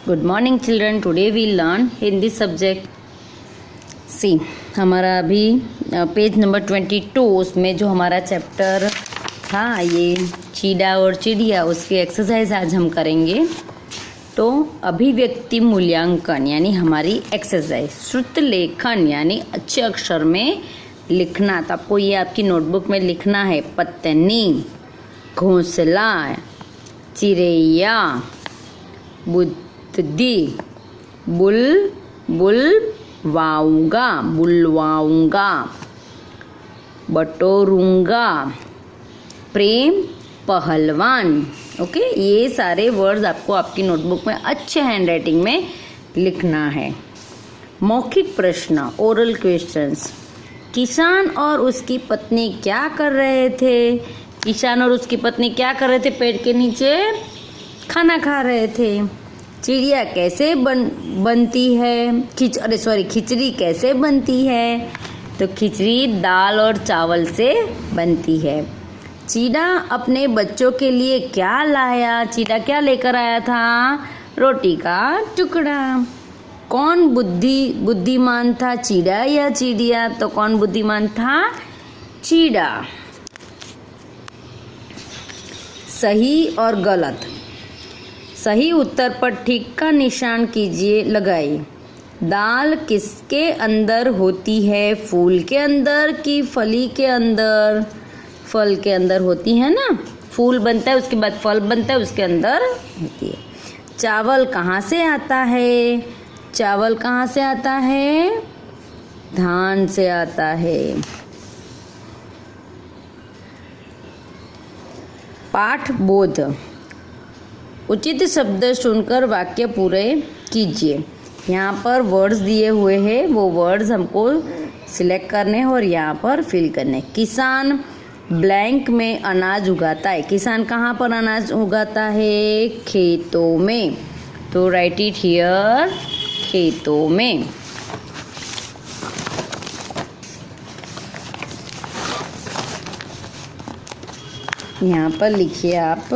Good morning children, today we learn Hindi subject. See हमारा अभी page number 22, उसमें जो हमारा चैप्टर था ये चीड़ा और चिड़िया, उसकी एक्सरसाइज आज हम करेंगे। तो अभिव्यक्ति मूल्यांकन यानी हमारी एक्सरसाइज, श्रुत लेखन यानी अच्छे अक्षर में लिखना। तो आपको ये आपकी नोटबुक में लिखना है। पत्नी, घोंसला, चिड़ैया, बुद्धि, बुलवाऊंगा, बटोरूंगा, प्रेम, पहलवान। ओके, ये सारे वर्ड्स आपको आपकी नोटबुक में अच्छे हैंडराइटिंग में लिखना है। मौखिक प्रश्न, ओरल क्वेश्चंस। किसान और उसकी पत्नी क्या कर रहे थे? किसान और उसकी पत्नी क्या कर रहे थे? पेड़ के नीचे खाना खा रहे थे। चिड़िया कैसे बनती है? खिचड़ी कैसे बनती है? तो खिचड़ी दाल और चावल से बनती है। चीड़ा अपने बच्चों के लिए क्या लाया? चीड़ा क्या लेकर आया था? रोटी का टुकड़ा। कौन बुद्धिमान था, चीड़ा या चिड़िया? तो कौन बुद्धिमान था? चीड़ा। सही और गलत। सही उत्तर पर ठीक का निशान कीजिए, लगाइए। दाल किसके अंदर होती है? फूल के अंदर कि फली के अंदर? फल के अंदर होती है ना। फूल बनता है, उसके बाद फल बनता है, उसके अंदर होती है। चावल कहाँ से आता है? चावल कहाँ से आता है? धान से आता है। पाठ बोध। उचित शब्द सुनकर वाक्य पूरे कीजिए। यहाँ पर वर्ड्स दिए हुए हैं, वो वर्ड्स हमको सिलेक्ट करने हैं और यहाँ पर फिल करने। किसान ब्लैंक में अनाज उगाता है। किसान कहाँ पर अनाज उगाता है? खेतों में। तो राइट इट हियर, खेतों में। यहाँ पर लिखिए आप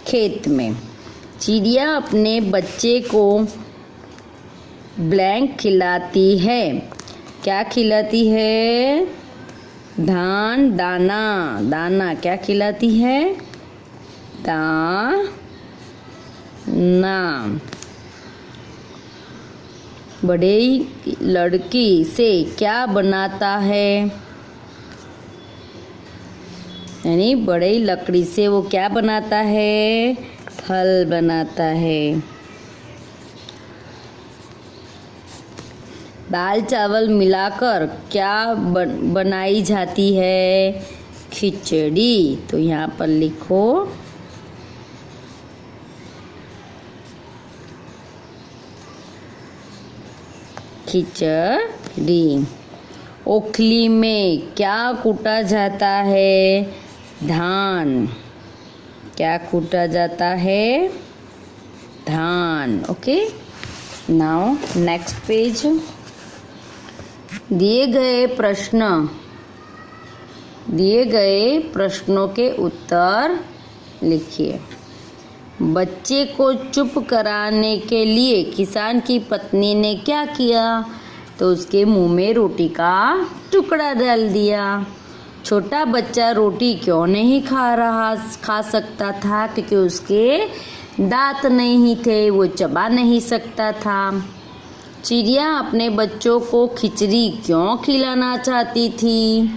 खेत में। चिड़िया अपने बच्चे को ब्लैंक खिलाती है। क्या खिलाती है? धान, दाना। दाना क्या खिलाती है? दाना। बड़े लड़की से क्या बनाता है? यानी बड़ी लकड़ी से वो क्या बनाता है? फल बनाता है। दाल चावल मिलाकर क्या बनाई जाती है? खिचड़ी। तो यहाँ पर लिखो खिचड़ी। ओखली में क्या कूटा जाता है? धान। क्या कूटा जाता है? धान। Okay, now next page. दिए गए प्रश्नों के उत्तर लिखिए। बच्चे को चुप कराने के लिए किसान की पत्नी ने क्या किया? तो उसके मुंह में रोटी का टुकड़ा डाल दिया। छोटा बच्चा रोटी क्यों नहीं खा सकता था? क्योंकि उसके दांत नहीं थे, वो चबा नहीं सकता था। चिड़िया अपने बच्चों को खिचड़ी क्यों खिलाना चाहती थी?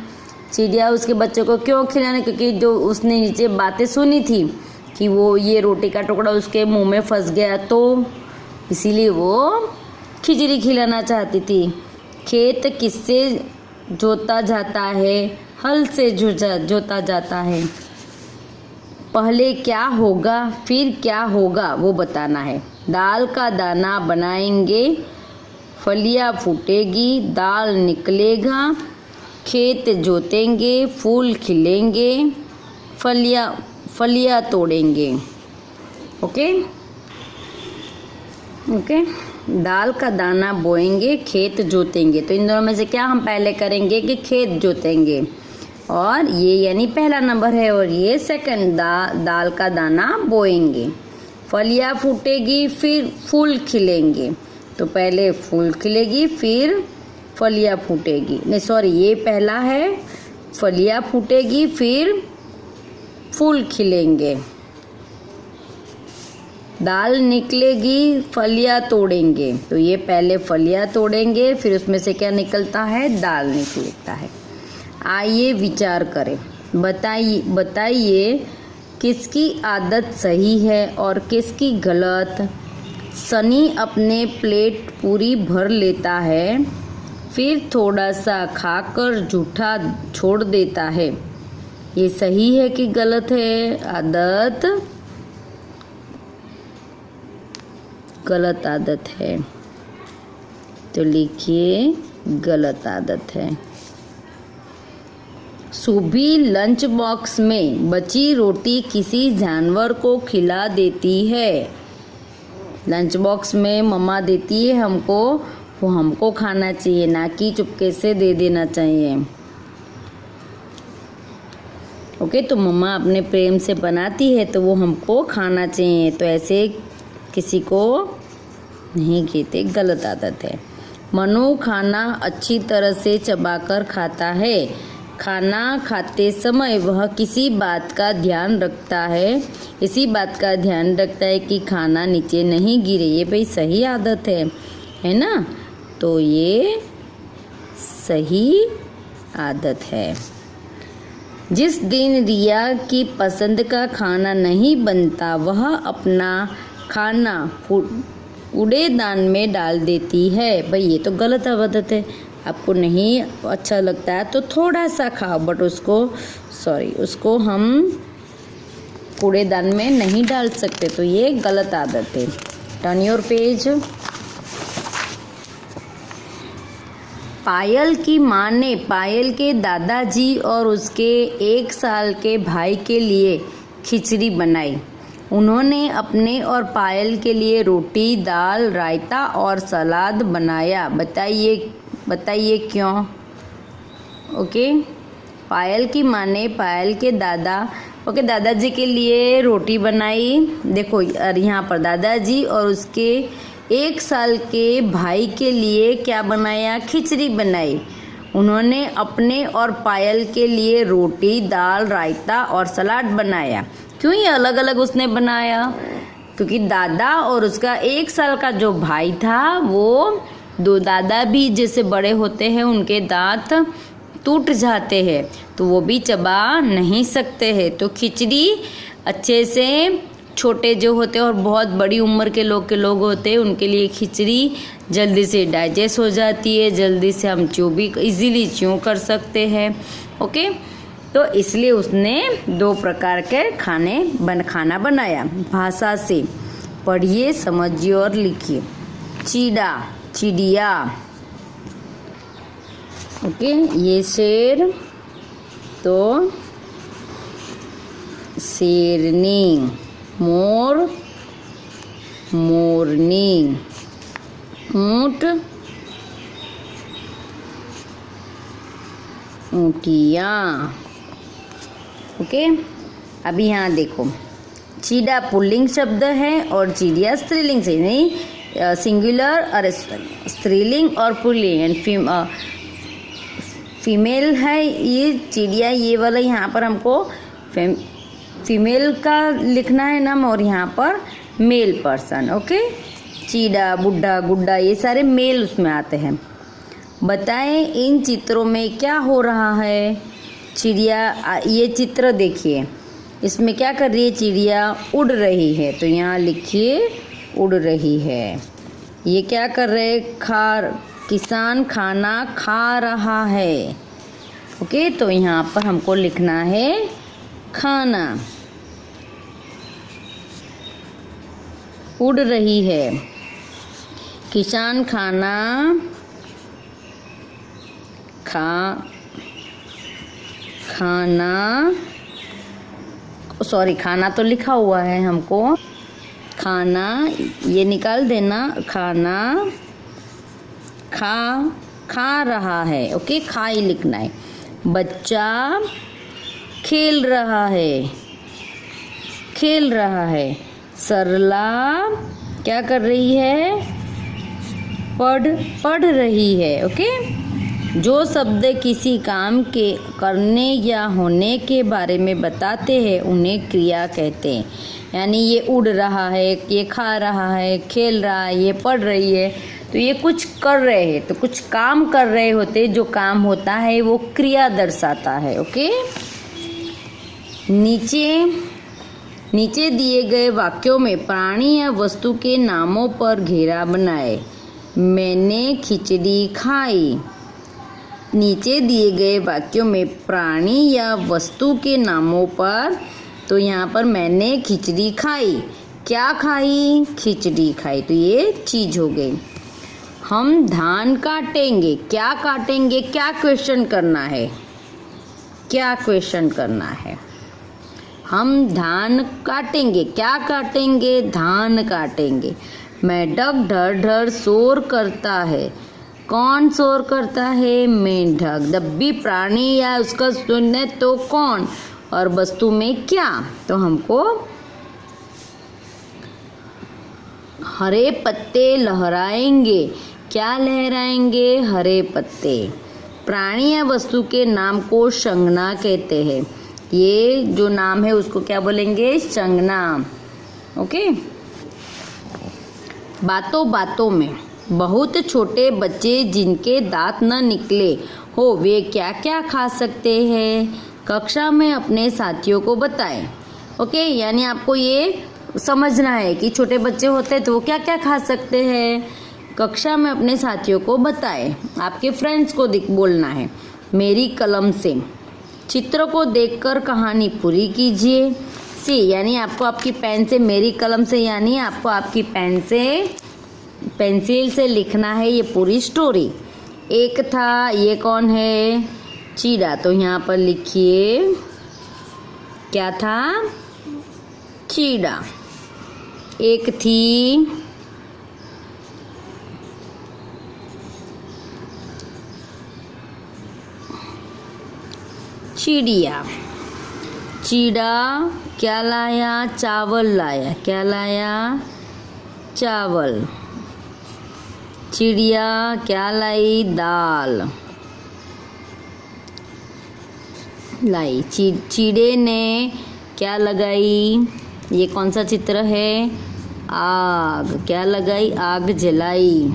चिड़िया उसके बच्चों को क्यों खिलाना? क्योंकि जो उसने नीचे बातें सुनी थी कि वो ये रोटी का टुकड़ा उसके मुंह में फंस गया, तो इसीलिए वो खिचड़ी खिलाना चाहती थी। खेत किससे जोता जाता है? हल से जोता जाता है। पहले क्या होगा फिर क्या होगा वो बताना है। दाल का दाना बनाएंगे, फलियां फूटेगी, दाल निकलेगा, खेत जोतेंगे, फूल खिलेंगे, फलियां तोड़ेंगे। ओके, दाल का दाना बोएंगे, खेत जोतेंगे। तो इन दोनों में से क्या हम पहले करेंगे कि खेत जोतेंगे। और ये यानी पहला नंबर है और ये सेकंड। दाल का दाना बोएंगे। फलियां फूटेगी फिर फूल खिलेंगे। तो पहले फूल खिलेगी फिर फलियां फूटेगी। नहीं सॉरी, ये पहला है। फलियां फूटेगी फिर फूल खिलेंगे। दाल निकलेगी फलियां तोड़ेंगे। तो ये पहले फलियां तोड़ेंगे फिर उसमें से क्या निकलता है, दाल निकलता है। आइए विचार करें। बताइए किसकी आदत सही है और किसकी गलत। सनी अपने प्लेट पूरी भर लेता है फिर थोड़ा सा खाकर जूठा छोड़ देता है। ये सही है कि गलत है? आदत गलत आदत है। तो लिखिए गलत आदत है। सुबी लंच बॉक्स में बची रोटी किसी जानवर को खिला देती है। लंच बॉक्स में मम्मा देती है हमको, वो हमको खाना चाहिए, ना कि चुपके से दे देना चाहिए। ओके, तो मम्मा अपने प्रेम से बनाती है तो वो हमको खाना चाहिए। तो ऐसे किसी को नहीं कहते, गलत आदत है। मनु खाना अच्छी तरह से चबाकर खाता है। खाना खाते समय वह किसी बात का ध्यान रखता है, इसी बात का ध्यान रखता है कि खाना नीचे नहीं गिरे। ये भाई सही आदत है ना? तो ये सही आदत है। जिस दिन रिया की पसंद का खाना नहीं बनता वह अपना खाना कूड़ेदान में डाल देती है। भाई ये तो गलत आदत है। आपको नहीं अच्छा लगता है तो थोड़ा सा खाओ, बट उसको हम कूड़ेदान में नहीं डाल सकते। तो ये गलत आदत है। Turn your page. पायल की माँ ने पायल के दादाजी और उसके 1 साल के भाई के लिए खिचड़ी बनाई। उन्होंने अपने और पायल के लिए रोटी, दाल, रायता और सलाद बनाया। बताइए क्यों? ओके, पायल की माँ ने पायल के दादाजी के लिए रोटी बनाई। देखो यहाँ पर दादाजी और उसके 1 साल के भाई के लिए क्या बनाया? खिचड़ी बनाई। उन्होंने अपने और पायल के लिए रोटी, दाल, रायता और सलाद बनाया। क्यों ये अलग अलग उसने बनाया? क्योंकि दादा और उसका 1 साल का जो भाई था, वो दो दादा भी जैसे बड़े होते हैं उनके दांत टूट जाते हैं तो वो भी चबा नहीं सकते हैं। तो खिचड़ी अच्छे से, छोटे जो होते हैं और बहुत बड़ी उम्र के लोग होते हैं उनके लिए खिचड़ी जल्दी से डाइजेस्ट हो जाती है, जल्दी से हम इजीली च्यू कर सकते हैं। ओके, तो इसलिए उसने 2 प्रकार के खाना बनाया। भाषा से पढ़िए, समझिए और लिखिए। चिड़िया। ओके, ये शेर तो शेरनी। मोर, मोरनी। ऊंट, ऊँटिया। ओके, अभी यहाँ देखो, चिड़ा पुल्लिंग शब्द है और चिड़िया स्त्रीलिंग से, नहीं सिंगुलर और स्त्रीलिंग और पुल्लिंग एंड फीमेल है ये चिड़िया। ये वाला यहाँ पर हमको फीमेल का लिखना है नाम और यहाँ पर मेल पर्सन। ओके, चीड़ा, बुड्ढा, गुड्डा ये सारे मेल उसमें आते हैं। बताएं इन चित्रों में क्या हो रहा है? चिड़िया, ये चित्र देखिए, इसमें क्या कर रही है? चिड़िया उड़ रही है। तो यहाँ लिखिए उड़ रही है। ये क्या कर रहे? किसान खाना खा रहा है। ओके, तो यहाँ पर हमको लिखना है खाना। उड़ रही है, किसान खाना खाना तो लिखा हुआ है हमको, खाना ये निकाल देना, खाना खा रहा है। ओके, खा ही लिखना है। बच्चा खेल रहा है, खेल रहा है। सरला क्या कर रही है? पढ़ रही है। ओके, जो शब्द किसी काम के करने या होने के बारे में बताते हैं उन्हें क्रिया कहते हैं। यानी ये उड़ रहा है, ये खा रहा है, खेल रहा है, ये पढ़ रही है, तो ये कुछ कर रहे हैं, तो कुछ काम कर रहे होते, जो काम होता है वो क्रिया दर्शाता है। ओके, नीचे दिए गए वाक्यों में प्राणी या वस्तु के नामों पर घेरा बनाए। मैंने खिचड़ी खाई। नीचे दिए गए वाक्यों में प्राणी या वस्तु के नामों पर, तो यहाँ पर मैंने खिचड़ी खाई। क्या खाई? खिचड़ी खाई, तो ये चीज हो गई। हम धान काटेंगे। क्या काटेंगे? क्या क्वेश्चन करना है? क्या क्वेश्चन करना है? हम धान काटेंगे। क्या काटेंगे? धान काटेंगे। मेंढक ढर ढर शोर करता है। कौन शोर करता है? मेंढक। जब भी प्राणी या उसका सुनने तो कौन, और वस्तु में क्या, तो हमको हरे पत्ते लहराएंगे। क्या लहराएंगे? हरे पत्ते। प्राणी या वस्तु के नाम को संज्ञा कहते हैं। ये जो नाम है उसको क्या बोलेंगे? संज्ञा। ओके, बातों बातों में बहुत छोटे बच्चे जिनके दांत न निकले हो वे क्या क्या खा सकते हैं? कक्षा में अपने साथियों को बताएं। ओके, यानी आपको ये समझना है कि छोटे बच्चे होते हैं तो वो क्या क्या खा सकते हैं। कक्षा में अपने साथियों को बताएं। आपके फ्रेंड्स को बोलना है। मेरी कलम से। चित्र को देखकर कहानी पूरी कीजिए। सी यानी आपको आपकी पेन से, मेरी कलम से यानी आपको आपकी पेन से, पेंसिल से लिखना है ये पूरी स्टोरी। एक था, ये कौन है? चीड़ा। तो यहाँ पर लिखिए क्या था? चीड़ा। एक थी, चिड़िया। चीड़ा क्या लाया? चावल लाया। क्या लाया? चावल। चिड़िया क्या लाई? दाल लाई। चीड़े ने क्या लगाई? ये कौन सा चित्र है? आग। क्या लगाई? आग जलाई।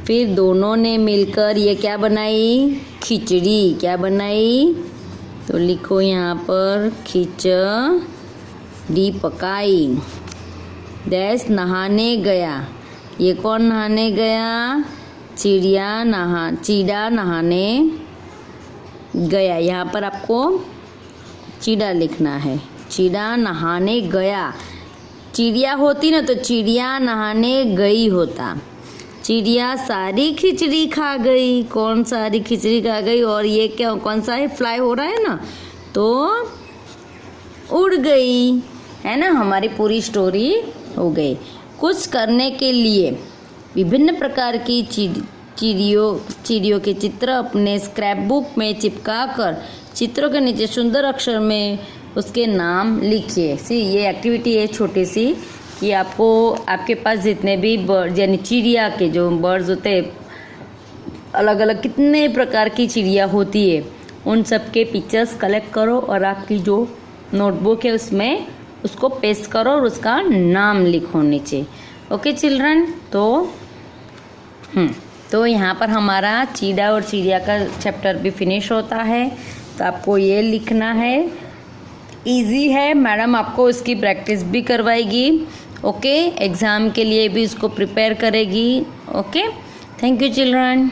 फिर दोनों ने मिलकर ये क्या बनाई? खिचड़ी। क्या बनाई? तो लिखो यहाँ पर खिचड़ी पकाई। देश नहाने गया। ये कौन नहाने गया? चीड़ा नहाने गया। यहाँ पर आपको चीड़ा लिखना है। चीड़ा नहाने गया। चिड़िया होती ना तो चिड़िया नहाने गई होता। चिड़िया सारी खिचड़ी खा गई। कौन सारी खिचड़ी खा गई? और ये क्या, कौन सा है? फ्लाई हो रहा है ना, तो उड़ गई, है ना। हमारी पूरी स्टोरी हो गई। कुछ करने के लिए विभिन्न प्रकार की चिड़ियों के चित्र अपने स्क्रैप बुक में चिपका कर चित्रों के नीचे सुंदर अक्षर में उसके नाम लिखिए। ये एक्टिविटी है छोटी सी, ये आपको आपके पास जितने भी बर्ड यानी चिड़िया के जो बर्ड्स होते हैं, अलग अलग कितने प्रकार की चिड़िया होती है, उन सब के पिक्चर्स कलेक्ट करो और आपकी जो नोटबुक है उसमें उसको पेस्ट करो और उसका नाम लिखो नीचे। ओके चिल्ड्रन, तो यहाँ पर हमारा चीड़ा और चिड़िया का चैप्टर भी फिनिश होता है। तो आपको ये लिखना है। इजी है, मैडम आपको इसकी प्रैक्टिस भी करवाएगी। ओके, एग्ज़ाम के लिए भी इसको प्रिपेयर करेगी। Okay, thank you children.